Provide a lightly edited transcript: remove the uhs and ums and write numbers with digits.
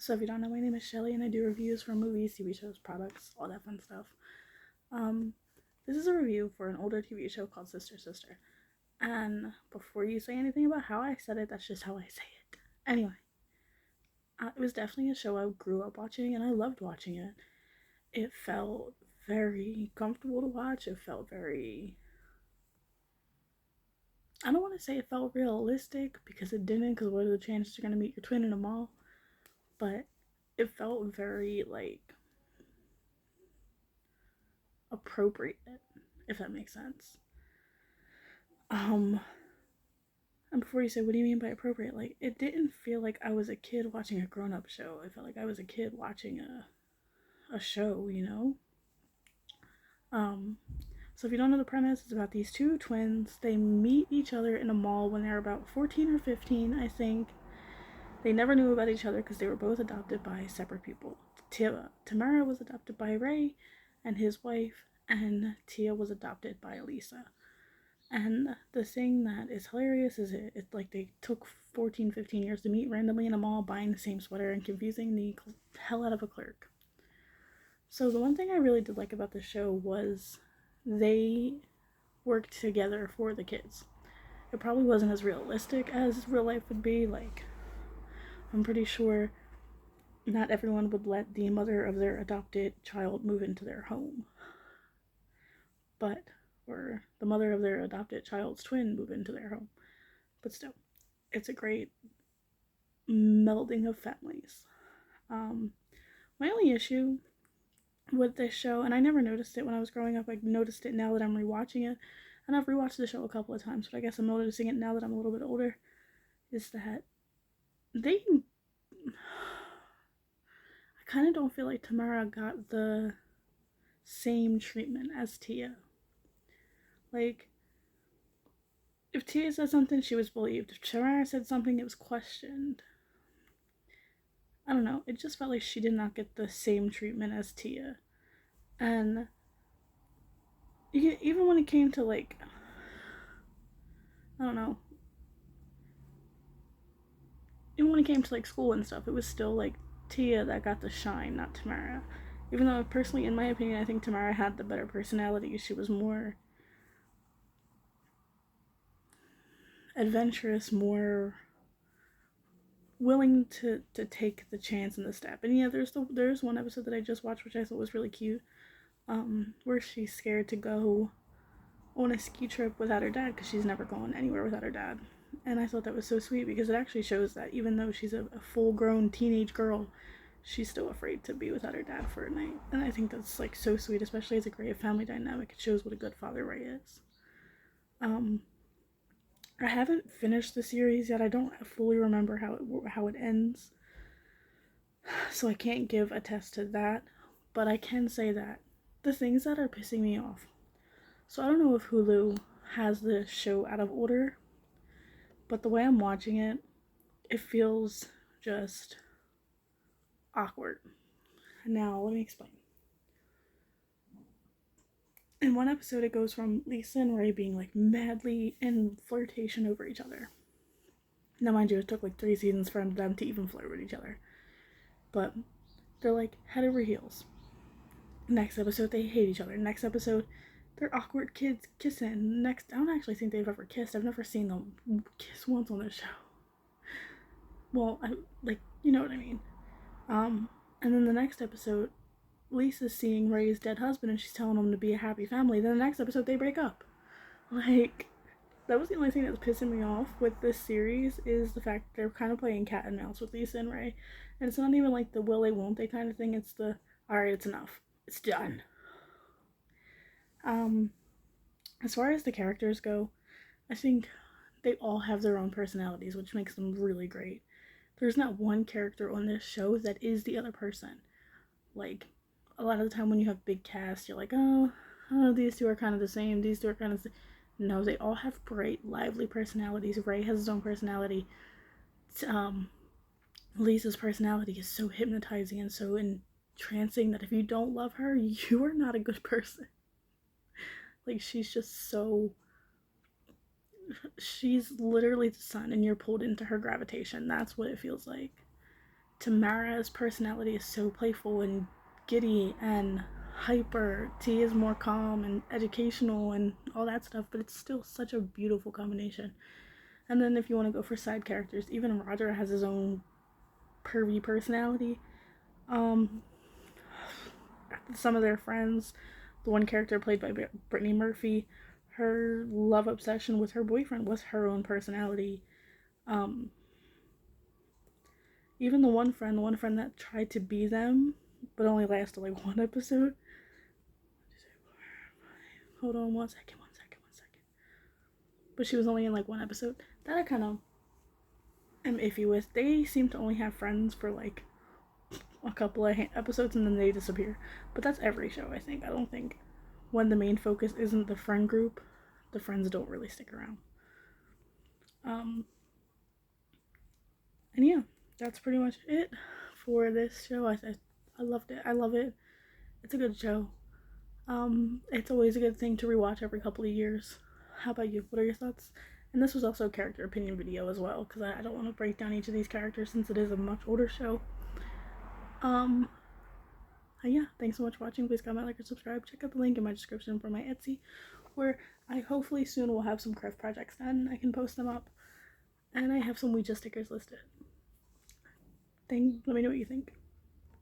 So if you don't know, my name is Shelly and I do reviews for movies, TV shows, products, all that fun stuff. This is a review for an older TV show called Sister Sister. And before you say anything about how I said it, that's just how I say it. Anyway, it was definitely a show I grew up watching and I loved watching it. It felt very comfortable to watch. It felt very, I don't want to say it felt realistic because it didn't, because what are the chances you're going to meet your twin in a mall? But it felt very, like, appropriate, if that makes sense. And before you say, what do you mean by appropriate? Like, it didn't feel like I was a kid watching a grown-up show. I felt like I was a kid watching a show, you know? So if you don't know the premise, it's about these two twins. They meet each other in a mall when they're about 14 or 15, I think. They never knew about each other because they were both adopted by separate people. Tamera was adopted by Ray and his wife, and Tia was adopted by Elisa. And the thing that is hilarious is it's like they took 14, 15 years to meet randomly in a mall, buying the same sweater and confusing the hell out of a clerk. So the one thing I really did like about the show was they worked together for the kids. It probably wasn't as realistic as real life would be. Like, I'm pretty sure not everyone would let the mother of their adopted child move into their home. Or the mother of their adopted child's twin move into their home. But still, it's a great melding of families. My only issue with this show, and I never noticed it when I was growing up, I noticed it now that I'm rewatching it, and I've rewatched the show a couple of times, but I guess I'm noticing it now that I'm a little bit older, is that I kind of don't feel like Tamera got the same treatment as Tia. Like, if Tia said something, she was believed. If Tamera said something, it was questioned. I don't know, it just felt like she did not get the same treatment as Tia. And even when it came to, like, I don't know, even when it came to, like, school and stuff, it was still, like, Tia that got the shine, not Tamera. Even though, personally, in my opinion, I think Tamera had the better personality. She was more adventurous, more willing to take the chance and the step. And yeah, there's one episode that I just watched, which I thought was really cute, where she's scared to go on a ski trip without her dad because she's never gone anywhere without her dad. And I thought that was so sweet because it actually shows that even though she's a full-grown teenage girl, she's still afraid to be without her dad for a night. And I think that's, like, so sweet, especially as a great family dynamic. It shows what a good father Ray is. I haven't finished the series yet. I don't fully remember how it ends, so I can't give a test to that. But I can say that the things that are pissing me off. So I don't know if Hulu has this show out of order, but the way I'm watching it, it feels just awkward. Now, let me explain. In one episode, it goes from Lisa and Ray being, like, madly in flirtation over each other. Now, mind you, it took, like, 3 seasons for them to even flirt with each other. But they're, like, head over heels. Next episode, they hate each other. Next episode, they're awkward kids kissing. Next, I don't actually think they've ever kissed. I've never seen them kiss once on this show. Well, you know what I mean. And then the next episode, Lisa's seeing Ray's dead husband and she's telling him to be a happy family. Then the next episode, they break up. Like, that was the only thing that's pissing me off with this series, is the fact that they're kind of playing cat and mouse with Lisa and Ray. And it's not even like the will they won't they kind of thing. It's the, alright, it's enough. It's done. As far as the characters go, I think they all have their own personalities, which makes them really great. There's not one character on this show that is the other person. Like, a lot of the time when you have big casts, you're like, oh, these two are kind of the same, these two are kind of the same. No, they all have bright, lively personalities. Ray has his own personality. Lisa's personality is so hypnotizing and so entrancing that if you don't love her, you are not a good person. Like, she's just so... She's literally the sun and you're pulled into her gravitation. That's what it feels like. Tamera's personality is so playful and giddy and hyper. Tia is more calm and educational and all that stuff, but it's still such a beautiful combination. And then if you want to go for side characters, even Roger has his own pervy personality. Some of their friends, the one character played by Brittany Murphy, her love obsession with her boyfriend was her own personality. Even the one friend that tried to be them, but only lasted like one episode. Hold on one second. But she was only in like one episode. That I kind of am iffy with. They seem to only have friends for like a couple of episodes and then they disappear. But that's every show, I think. I don't think when the main focus isn't the friend group, the friends don't really stick around. And yeah, that's pretty much it for this show. I loved it. I love it. It's a good show. It's always a good thing to rewatch every couple of years. How about you? What are your thoughts? And this was also a character opinion video as well, because I don't want to break down each of these characters since it is a much older show. Yeah, thanks so much for watching. Please comment, like, or subscribe. Check out the link in my description for my Etsy, where I hopefully soon will have some craft projects done. I can post them up. And I have some Ouija stickers listed. Let me know what you think.